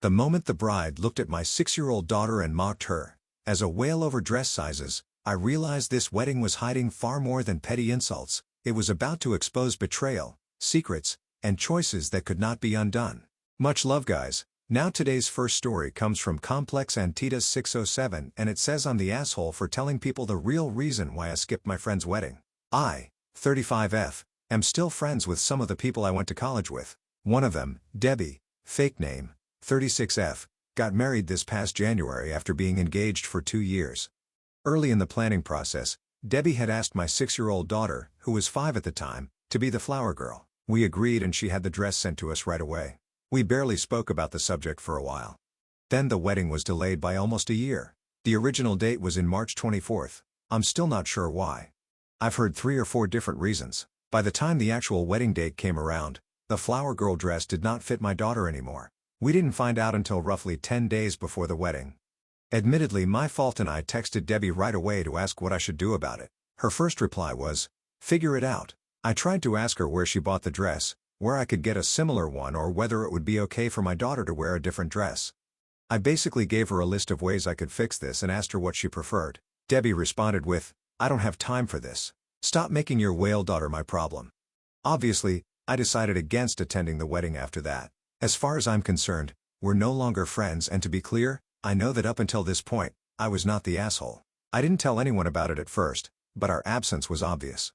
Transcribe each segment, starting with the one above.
The moment the bride looked at my 6-year-old daughter and mocked her as a whale over dress sizes, I realized this wedding was hiding far more than petty insults. It was about to expose betrayal, secrets, and choices that could not be undone. Much love, guys. Now today's first story comes from Complex Antitas 607, and it says I'm the asshole for telling people the real reason why I skipped my friend's wedding. I, 35F, am still friends with some of the people I went to college with. One of them, Debbie, fake name, 36F, got married this past January after being engaged for 2 years. Early in the planning process, Debbie had asked my 6-year-old daughter, who was 5 at the time, to be the flower girl. We agreed and she had the dress sent to us right away. We barely spoke about the subject for a while. Then the wedding was delayed by almost a year. The original date was in March 24th. I'm still not sure why. I've heard 3 or 4 different reasons. By the time the actual wedding date came around, the flower girl dress did not fit my daughter anymore. We didn't find out until roughly 10 days before the wedding. Admittedly, my fault, and I texted Debbie right away to ask what I should do about it. Her first reply was, "Figure it out." I tried to ask her where she bought the dress, where I could get a similar one, or whether it would be okay for my daughter to wear a different dress. I basically gave her a list of ways I could fix this and asked her what she preferred. Debbie responded with, "I don't have time for this. Stop making your whale daughter my problem." Obviously, I decided against attending the wedding after that. As far as I'm concerned, we're no longer friends, and to be clear, I know that up until this point, I was not the asshole. I didn't tell anyone about it at first, but our absence was obvious.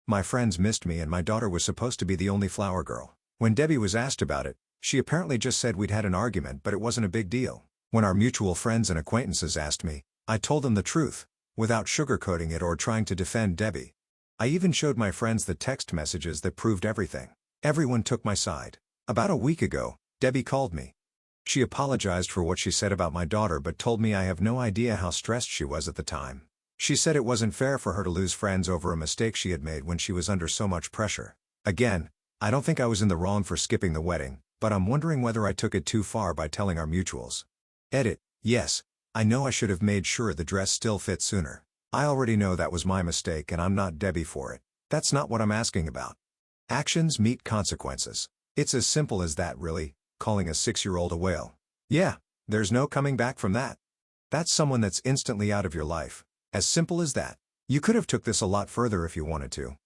My friends missed me and my daughter was supposed to be the only flower girl. When Debbie was asked about it, she apparently just said we'd had an argument, but it wasn't a big deal. When our mutual friends and acquaintances asked me, I told them the truth, without sugarcoating it or trying to defend Debbie. I even showed my friends the text messages that proved everything. Everyone took my side. About a week ago, Debbie called me. She apologized for what she said about my daughter but told me I have no idea how stressed she was at the time. She said it wasn't fair for her to lose friends over a mistake she had made when she was under so much pressure. Again, I don't think I was in the wrong for skipping the wedding, but I'm wondering whether I took it too far by telling our mutuals. Edit. Yes, I know I should have made sure the dress still fit sooner. I already know that was my mistake and I'm not Debbie for it. That's not what I'm asking about. Actions meet consequences. It's as simple as that, really, calling a 6-year-old a whale. Yeah, there's no coming back from that. That's someone that's instantly out of your life. As simple as that. You could have took this a lot further if you wanted to.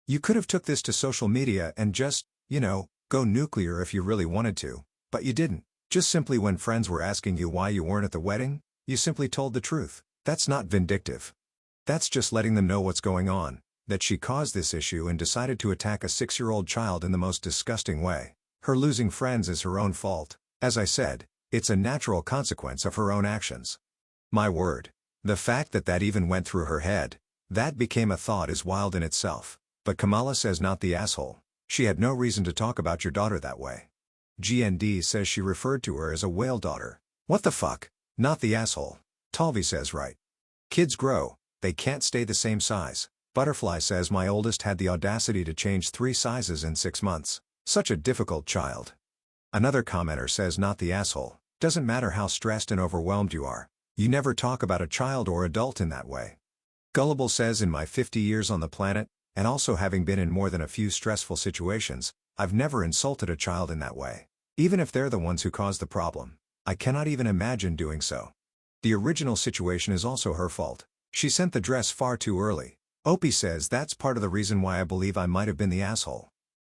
You could have took this to social media and just, go nuclear if you really wanted to, but you didn't. Just simply when friends were asking you why you weren't at the wedding, you simply told the truth. That's not vindictive. That's just letting them know what's going on, that she caused this issue and decided to attack a 6-year-old child in the most disgusting way. Her losing friends is her own fault. As I said, it's a natural consequence of her own actions. My word. The fact that that even went through her head, that became a thought, is wild in itself. But Kamala says not the asshole. She had no reason to talk about your daughter that way. GND says she referred to her as a whale daughter. What the fuck? Not the asshole. Talvi says right. Kids grow, they can't stay the same size. Butterfly says my oldest had the audacity to change 3 sizes in 6 months. Such a difficult child. Another commenter says not the asshole. Doesn't matter how stressed and overwhelmed you are. You never talk about a child or adult in that way. Gullible says in my 50 years on the planet, and also having been in more than a few stressful situations, I've never insulted a child in that way. Even if they're the ones who caused the problem. I cannot even imagine doing so. The original situation is also her fault. She sent the dress far too early. Opie says that's part of the reason why I believe I might have been the asshole.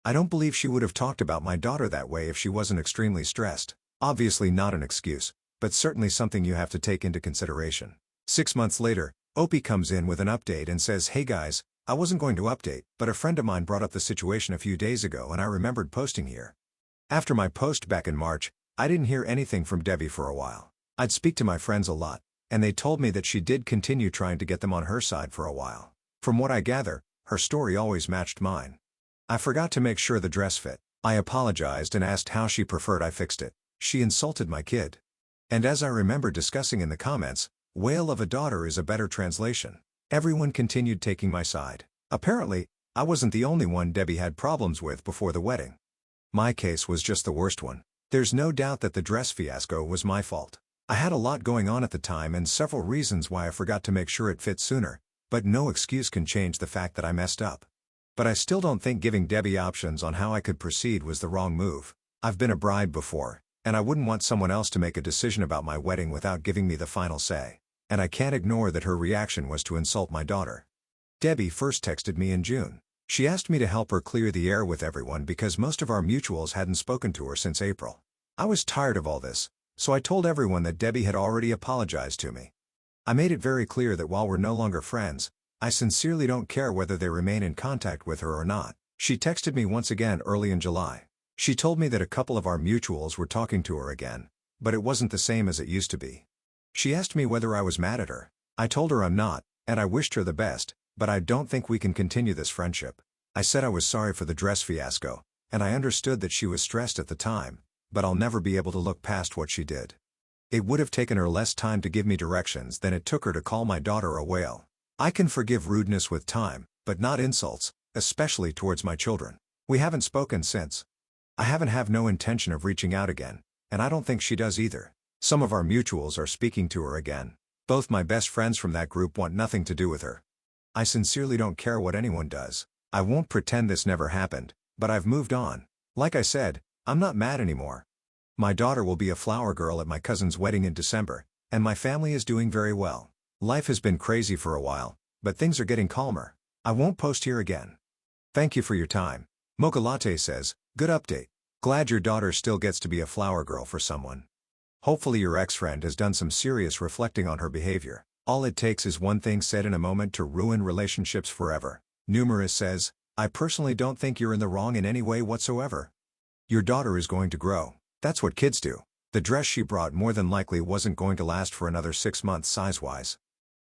I don't believe she would have talked about my daughter that way if she wasn't extremely stressed. Obviously not an excuse, but certainly something you have to take into consideration. 6 months later, Opie comes in with an update and says, "Hey guys, I wasn't going to update, but a friend of mine brought up the situation a few days ago and I remembered posting here." After my post back in March, I didn't hear anything from Debbie for a while. I'd speak to my friends a lot, and they told me that she did continue trying to get them on her side for a while. From what I gather, her story always matched mine. I forgot to make sure the dress fit. I apologized and asked how she preferred I fixed it. She insulted my kid. And as I remember discussing in the comments, whale of a daughter is a better translation. Everyone continued taking my side. Apparently, I wasn't the only one Debbie had problems with before the wedding. My case was just the worst one. There's no doubt that the dress fiasco was my fault. I had a lot going on at the time and several reasons why I forgot to make sure it fit sooner, but no excuse can change the fact that I messed up. But I still don't think giving Debbie options on how I could proceed was the wrong move. I've been a bride before, And I wouldn't want someone else to make a decision about my wedding without giving me the final say. And I can't ignore that her reaction was to insult my daughter. Debbie first texted me in June. She asked me to help her clear the air with everyone because most of our mutuals hadn't spoken to her since April. I was tired of all this, so I told everyone that Debbie had already apologized to me. I made it very clear that while we're no longer friends, I sincerely don't care whether they remain in contact with her or not. She texted me once again early in July. She told me that a couple of our mutuals were talking to her again, but it wasn't the same as it used to be. She asked me whether I was mad at her. I told her I'm not, and I wished her the best, but I don't think we can continue this friendship. I said I was sorry for the dress fiasco, and I understood that she was stressed at the time, but I'll never be able to look past what she did. It would have taken her less time to give me directions than it took her to call my daughter a whale. I can forgive rudeness with time, but not insults, especially towards my children. We haven't spoken since. I have no intention of reaching out again, and I don't think she does either. Some of our mutuals are speaking to her again. Both my best friends from that group want nothing to do with her. I sincerely don't care what anyone does. I won't pretend this never happened, but I've moved on. Like I said, I'm not mad anymore. My daughter will be a flower girl at my cousin's wedding in December, and my family is doing very well. Life has been crazy for a while, but things are getting calmer. I won't post here again. Thank you for your time. Mocha Latte says, good update. Glad your daughter still gets to be a flower girl for someone. Hopefully your ex-friend has done some serious reflecting on her behavior. All it takes is one thing said in a moment to ruin relationships forever. Numerous says, I personally don't think you're in the wrong in any way whatsoever. Your daughter is going to grow. That's what kids do. The dress she brought more than likely wasn't going to last for another 6 months size-wise.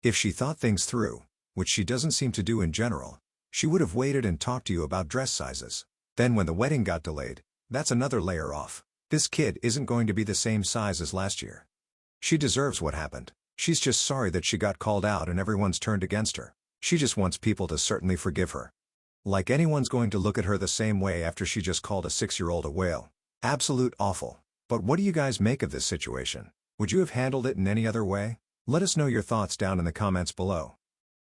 If she thought things through, which she doesn't seem to do in general, she would have waited and talked to you about dress sizes. Then when the wedding got delayed, that's another layer off. This kid isn't going to be the same size as last year. She deserves what happened. She's just sorry that she got called out and everyone's turned against her. She just wants people to certainly forgive her. Like anyone's going to look at her the same way after she just called a 6-year-old a whale. Absolute awful. But what do you guys make of this situation? Would you have handled it in any other way? Let us know your thoughts down in the comments below.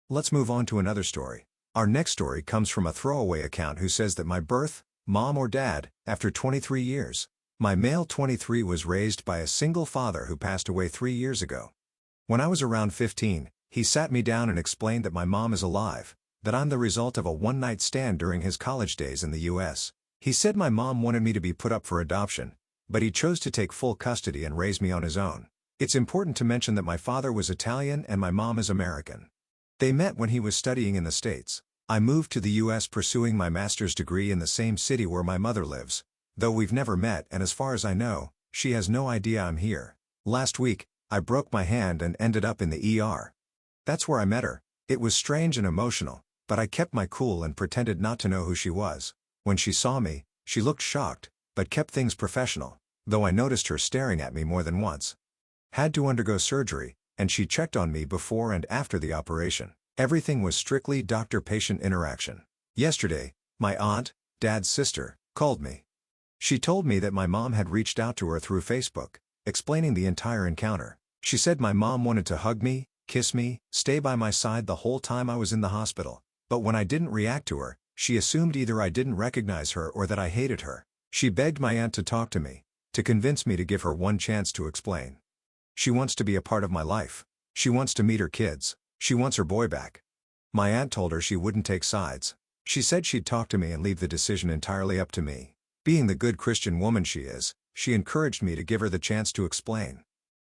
Let's move on to another story. Our next story comes from a throwaway account who says that my birth, mom or dad, after 23 years. My male 23 was raised by a single father who passed away 3 years ago. When I was around 15, he sat me down and explained that my mom is alive, that I'm the result of a one-night stand during his college days in the US. He said my mom wanted me to be put up for adoption, but he chose to take full custody and raise me on his own. It's important to mention that my father was Italian and my mom is American. They met when he was studying in the States. I moved to the US pursuing my master's degree in the same city where my mother lives, though we've never met and as far as I know, she has no idea I'm here. Last week, I broke my hand and ended up in the ER. That's where I met her. It was strange and emotional, but I kept my cool and pretended not to know who she was. When she saw me, she looked shocked, but kept things professional, though I noticed her staring at me more than once. Had to undergo surgery, and she checked on me before and after the operation. Everything was strictly doctor-patient interaction. Yesterday, my aunt, dad's sister, called me. She told me that my mom had reached out to her through Facebook, explaining the entire encounter. She said my mom wanted to hug me, kiss me, stay by my side the whole time I was in the hospital, but when I didn't react to her, she assumed either I didn't recognize her or that I hated her. She begged my aunt to talk to me, to convince me to give her one chance to explain. She wants to be a part of my life. She wants to meet her kids. She wants her boy back. My aunt told her she wouldn't take sides. She said she'd talk to me and leave the decision entirely up to me. Being the good Christian woman she is, she encouraged me to give her the chance to explain.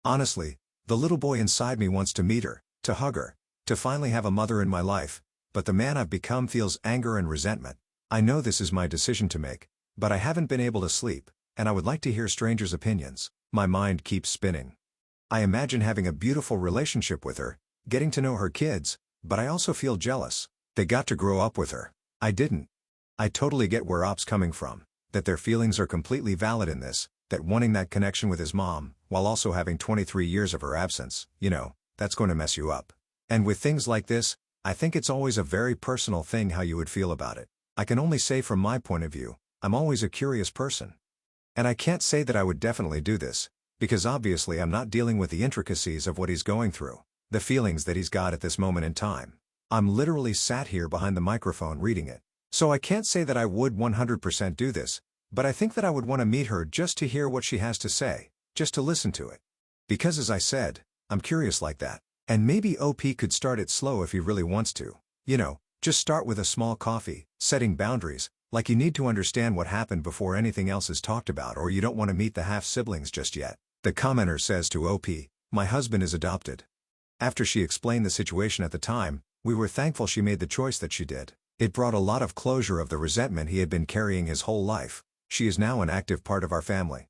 Honestly, the little boy inside me wants to meet her, to hug her, to finally have a mother in my life, but the man I've become feels anger and resentment. I know this is my decision to make, but I haven't been able to sleep, and I would like to hear strangers' opinions. My mind keeps spinning. I imagine having a beautiful relationship with her, getting to know her kids, but I also feel jealous. They got to grow up with her. I didn't. I totally get where Op's coming from, that their feelings are completely valid in this, that wanting that connection with his mom, while also having 23 years of her absence, that's going to mess you up. And with things like this, I think it's always a very personal thing how you would feel about it. I can only say from my point of view, I'm always a curious person. And I can't say that I would definitely do this, because obviously I'm not dealing with the intricacies of what he's going through, the feelings that he's got at this moment in time. I'm literally sat here behind the microphone reading it. So I can't say that I would 100% do this, But I think that I would want to meet her just to hear what she has to say, just to listen to it. Because as I said, I'm curious like that. And maybe OP could start it slow if he really wants to. You know, just start with a small coffee, setting boundaries, like you need to understand what happened before anything else is talked about, or you don't want to meet the half-siblings just yet. The commenter says to OP, "My husband is adopted." After she explained the situation at the time, we were thankful she made the choice that she did. It brought a lot of closure of the resentment he had been carrying his whole life. She is now an active part of our family.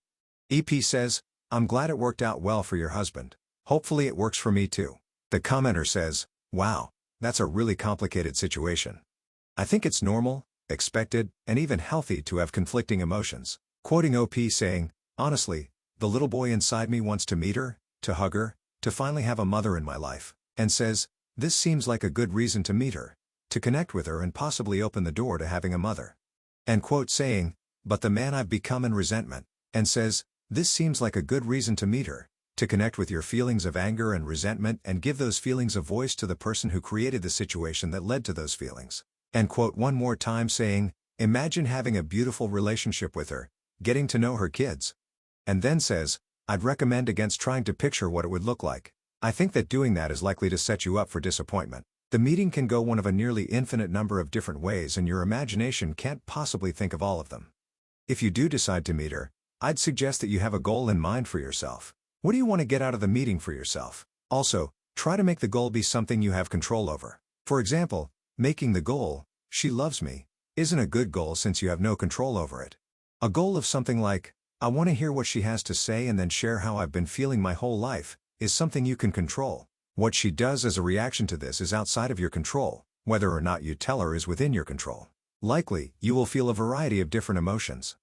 EP says, "I'm glad it worked out well for your husband. Hopefully it works for me too." The commenter says, "Wow, that's a really complicated situation. I think it's normal, expected, and even healthy to have conflicting emotions." Quoting OP saying, "Honestly, the little boy inside me wants to meet her, to hug her, to finally have a mother in my life," and says, "This seems like a good reason to meet her, to connect with her and possibly open the door to having a mother." And quote saying, "But the man I've become in resentment," and says, "This seems like a good reason to meet her, to connect with your feelings of anger and resentment and give those feelings a voice to the person who created the situation that led to those feelings." And quote one more time saying, "Imagine having a beautiful relationship with her, getting to know her kids." And then says, "I'd recommend against trying to picture what it would look like. I think that doing that is likely to set you up for disappointment. The meeting can go one of a nearly infinite number of different ways and your imagination can't possibly think of all of them. If you do decide to meet her, I'd suggest that you have a goal in mind for yourself. What do you want to get out of the meeting for yourself? Also, try to make the goal be something you have control over. For example, making the goal, 'She loves me,' isn't a good goal since you have no control over it. A goal of something like, 'I want to hear what she has to say and then share how I've been feeling my whole life,' is something you can control. What she does as a reaction to this is outside of your control. Whether or not you tell her is within your control. Likely, you will feel a variety of different emotions.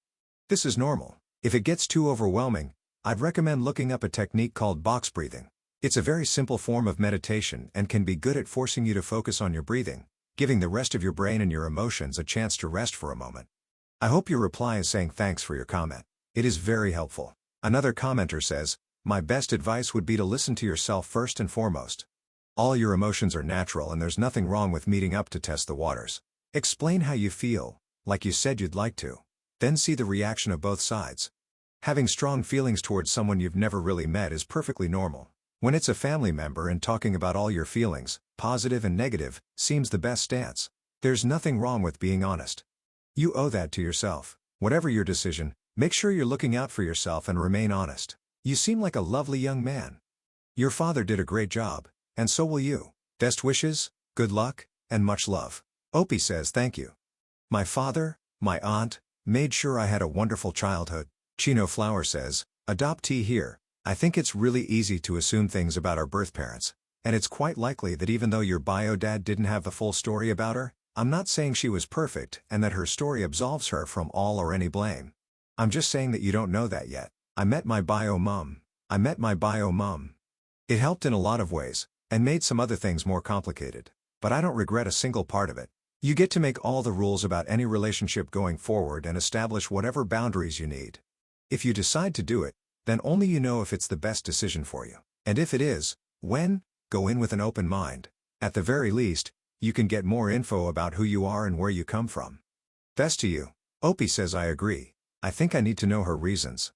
This is normal. If it gets too overwhelming, I'd recommend looking up a technique called box breathing. It's a very simple form of meditation and can be good at forcing you to focus on your breathing, giving the rest of your brain and your emotions a chance to rest for a moment. I hope your reply is saying thanks for your comment. It is very helpful. Another commenter says, "My best advice would be to listen to yourself first and foremost. All your emotions are natural and there's nothing wrong with meeting up to test the waters. Explain how you feel, like you said you'd like to. Then see the reaction of both sides. Having strong feelings towards someone you've never really met is perfectly normal. When it's a family member and talking about all your feelings, positive and negative, seems the best stance. There's nothing wrong with being honest. You owe that to yourself. Whatever your decision, make sure you're looking out for yourself and remain honest. You seem like a lovely young man. Your father did a great job, and so will you. Best wishes, good luck, and much love." Opie says thank you. "My father, my aunt, made sure I had a wonderful childhood." Chino Flower says, "Adoptee here. I think it's really easy to assume things about our birth parents. And it's quite likely that even though your bio dad didn't have the full story about her, I'm not saying she was perfect and that her story absolves her from all or any blame. I'm just saying that you don't know that yet. I met my bio mom. It helped in a lot of ways, and made some other things more complicated. But I don't regret a single part of it. You get to make all the rules about any relationship going forward and establish whatever boundaries you need. If you decide to do it, then only you know if it's the best decision for you. And if it is, when, go in with an open mind. At the very least, you can get more info about who you are and where you come from. Best to you." Opie says, "I agree. I think I need to know her reasons.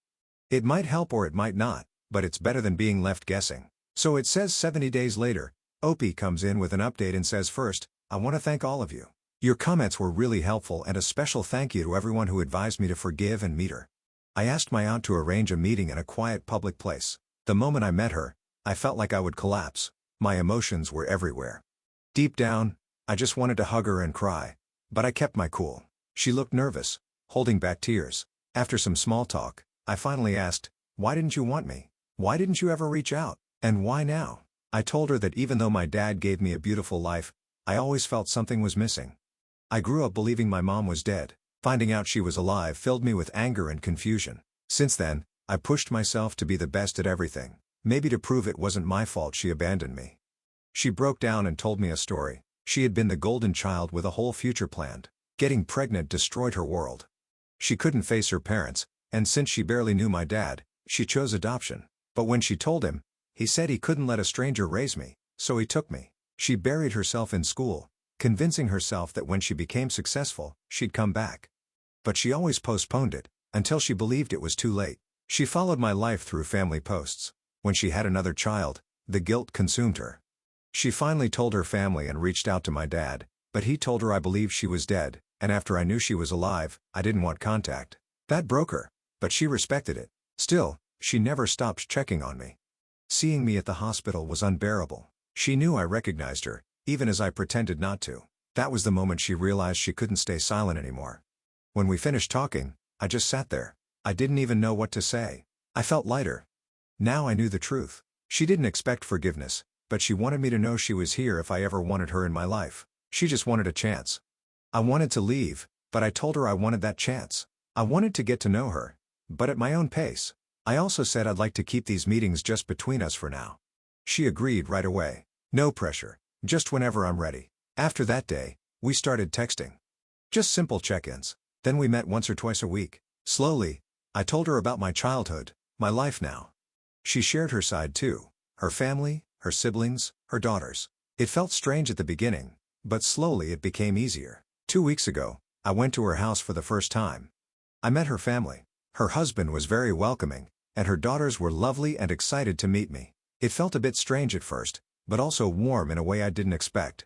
It might help or it might not, but it's better than being left guessing." So it says 70 days later, Opie comes in with an update and says, "First, I want to thank all of you. Your comments were really helpful and a special thank you to everyone who advised me to forgive and meet her. I asked my aunt to arrange a meeting in a quiet public place. The moment I met her, I felt like I would collapse. My emotions were everywhere. Deep down, I just wanted to hug her and cry. But I kept my cool. She looked nervous, holding back tears. After some small talk, I finally asked, 'Why didn't you want me? Why didn't you ever reach out? And why now?' I told her that even though my dad gave me a beautiful life, I always felt something was missing. I grew up believing my mom was dead. Finding out she was alive filled me with anger and confusion. Since then, I pushed myself to be the best at everything, maybe to prove it wasn't my fault she abandoned me." She broke down and told me a story. She had been the golden child with a whole future planned. Getting pregnant destroyed her world. She couldn't face her parents, and since she barely knew my dad, she chose adoption. But when she told him, he said he couldn't let a stranger raise me, so he took me. She buried herself in school, convincing herself that when she became successful, she'd come back. But she always postponed it, until she believed it was too late. She followed my life through family posts. When she had another child, the guilt consumed her. She finally told her family and reached out to my dad, but he told her I believed she was dead, and after I knew she was alive, I didn't want contact. That broke her, but she respected it. Still, she never stopped checking on me. Seeing me at the hospital was unbearable. She knew I recognized her, even as I pretended not to. That was the moment she realized she couldn't stay silent anymore. When we finished talking, I just sat there. I didn't even know what to say. I felt lighter. Now I knew the truth. She didn't expect forgiveness, but she wanted me to know she was here if I ever wanted her in my life. She just wanted a chance. I wanted to leave, but I told her I wanted that chance. I wanted to get to know her, but at my own pace. I also said I'd like to keep these meetings just between us for now. She agreed right away. No pressure, just whenever I'm ready. After that day, we started texting. Just simple check-ins. Then we met once or twice a week. Slowly, I told her about my childhood, my life now. She shared her side too. Her family, her siblings, her daughters. It felt strange at the beginning, but slowly it became easier. 2 weeks ago, I went to her house for the first time. I met her family. Her husband was very welcoming, and her daughters were lovely and excited to meet me. It felt a bit strange at first, but also warm in a way I didn't expect.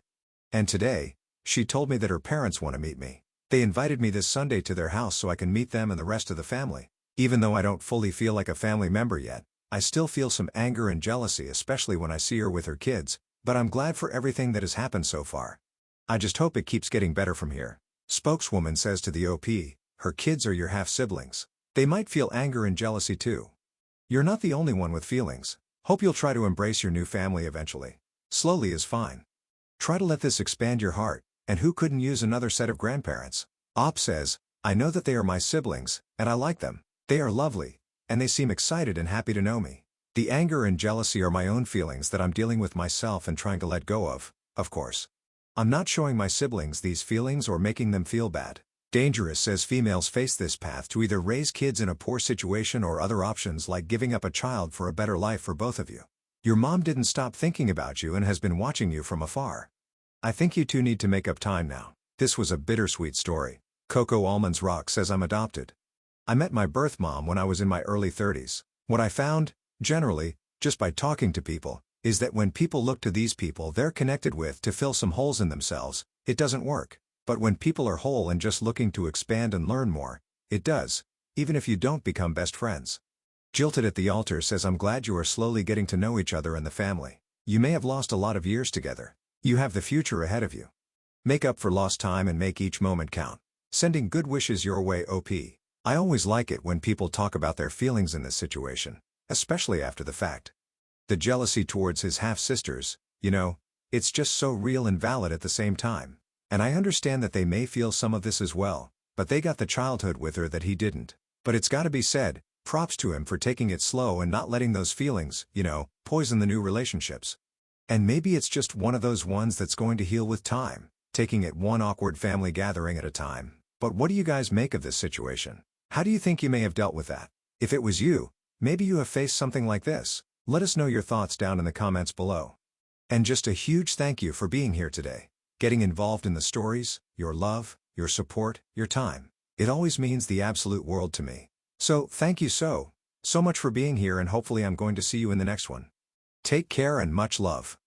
And today, she told me that her parents want to meet me. They invited me this Sunday to their house so I can meet them and the rest of the family. Even though I don't fully feel like a family member yet, I still feel some anger and jealousy, especially when I see her with her kids, but I'm glad for everything that has happened so far. I just hope it keeps getting better from here. Spokeswoman says to the OP, her kids are your half-siblings. They might feel anger and jealousy too. You're not the only one with feelings. Hope you'll try to embrace your new family eventually. Slowly is fine. Try to let this expand your heart, and who couldn't use another set of grandparents? OP says, I know that they are my siblings, and I like them. They are lovely, and they seem excited and happy to know me. The anger and jealousy are my own feelings that I'm dealing with myself and trying to let go of course. I'm not showing my siblings these feelings or making them feel bad. Dangerous says females face this path to either raise kids in a poor situation or other options like giving up a child for a better life for both of you. Your mom didn't stop thinking about you and has been watching you from afar. I think you two need to make up time now. This was a bittersweet story. Coco Almonds Rock says I'm adopted. I met my birth mom when I was in my early 30s. What I found, generally, just by talking to people, is that when people look to these people they're connected with to fill some holes in themselves, it doesn't work. But when people are whole and just looking to expand and learn more, it does, even if you don't become best friends. Jilted at the Altar says I'm glad you are slowly getting to know each other and the family. You may have lost a lot of years together. You have the future ahead of you. Make up for lost time and make each moment count. Sending good wishes your way, OP. I always like it when people talk about their feelings in this situation, especially after the fact. The jealousy towards his half-sisters, it's just so real and valid at the same time. And I understand that they may feel some of this as well, but they got the childhood with her that he didn't. But it's gotta be said, props to him for taking it slow and not letting those feelings, poison the new relationships. And maybe it's just one of those ones that's going to heal with time, taking it one awkward family gathering at a time. But what do you guys make of this situation? How do you think you may have dealt with that? If it was you, maybe you have faced something like this. Let us know your thoughts down in the comments below. And just a huge thank you for being here today. Getting involved in the stories, your love, your support, your time. It always means the absolute world to me. So, thank you so much for being here, and hopefully I'm going to see you in the next one. Take care and much love.